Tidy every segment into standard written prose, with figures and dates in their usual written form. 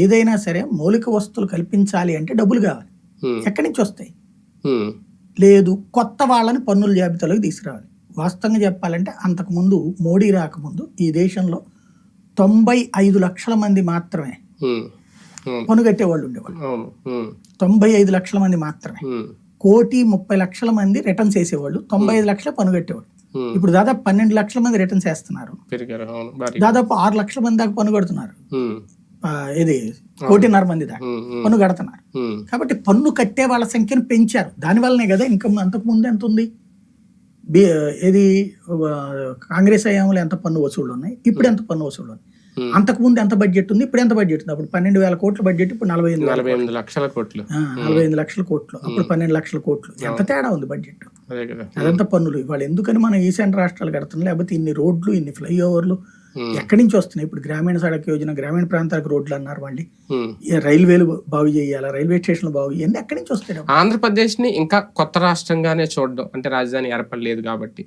ఏదైనా సరే మౌలిక వస్తువులు కల్పించాలి అంటే డబ్బులు కావాలి. ఎక్కడి నుంచి వస్తాయి? లేదు, కొత్త వాళ్ళని పన్నుల జాబితాలోకి తీసుకురావాలి. వాస్తవంగా చెప్పాలంటే అంతకుముందు మోడీ రాకముందు ఈ దేశంలో 95 లక్షల మంది మాత్రమే పన్ను కట్టేవాళ్ళు ఉండేవాళ్ళు. 95 లక్షల మంది మాత్రమే. 1,30,00,000 మంది రిటర్న్స్ వేసేవాళ్ళు, 95 లక్షల పన్ను కట్టేవాళ్ళు. ఇప్పుడు దాదాపు 12 లక్షల మంది రిటర్న్స్ వేస్తున్నారు, దాదాపు 6 లక్షల మంది దాకా పన్ను కడుతున్నారు. ఇది 1,50,00,000 మంది దాకా పన్ను కడుతున్నారు. కాబట్టి పన్ను కట్టే వాళ్ళ సంఖ్యను పెంచారు. దానివల్లనే కదా ఇన్కమ్. అంతకు ముందు ఎంత ఉంది? ఏది కాంగ్రెస్ హయాంలో ఎంత పన్ను వసూళ్లు ఉన్నాయి, ఇప్పుడు ఎంత పన్ను వసూళ్లు ఉన్నాయి? అంతకు ముందు ఎంత బడ్జెట్ ఉంది, ఇప్పుడు ఎంత బడ్జెట్ ఉంది? అప్పుడు 12,000 కోట్ల బడ్జెట్, ఇప్పుడు 45 లక్షల కోట్లు. 45 లక్షల కోట్లు, అప్పుడు 12 లక్షల కోట్లు. ఎంత తేడా ఉంది బడ్జెట్? అదంతా పన్నులు. ఇవాళ ఎందుకని మనం ఈశాన్య రాష్ట్రాలు కడుతున్నాం? లేకపోతే ఇన్ని రోడ్లు, ఇన్ని ఫ్లైఓవర్లు ఎక్కడి నుంచి వస్తున్నాయి? ఇప్పుడు గ్రామీణ సడక్ యోజన, గ్రామీణ ప్రాంతాలకు రోడ్లు అన్నారు, మళ్ళీ రైల్వేలు బాగు చేయాలా, రైల్వే స్టేషన్లు బాగు, ఇవన్నీ ఎక్కడి నుంచి వస్తాయి? ఆంధ్రప్రదేశ్ ని ఇంకా కొత్త రాష్ట్రంగానే చూడడం, అంటే రాజధాని ఏర్పడలేదు కాబట్టి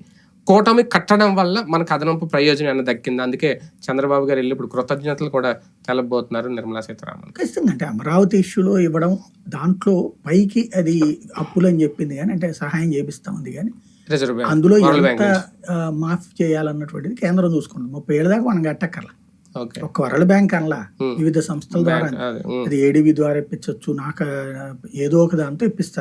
కూటమి కట్టడం వల్ల మనకు అదనపు ప్రయోజనం ఏమైనా దక్కింది. అందుకే చంద్రబాబు గారు వెళ్ళి ఇప్పుడు కృతజ్ఞతలు కూడా తెలబోతున్నారు నిర్మలా సీతారామన్. ఖచ్చితంగా. అంటే అమరావతి ఇష్యూలో ఇవ్వడం, దాంట్లో పైకి అది అప్పులు అని చెప్పింది కానీ, అంటే సహాయం చేపిస్తా ఉంది కానీ అందులో ఎంత మాఫ్ చేయాలన్నటువంటిది కేంద్రం చూసుకుంటుంది. 30 ఏళ్ళ దాకా మనం కట్టక్కర్లా. ఒక్క వరల్డ్ బ్యాంక్ అనలా, వివిధ సంస్థల ద్వారా, అది ఏడీబీ ద్వారా ఇప్పించవచ్చు, నాకు ఏదో ఒక దాంతో ఇప్పిస్తారు.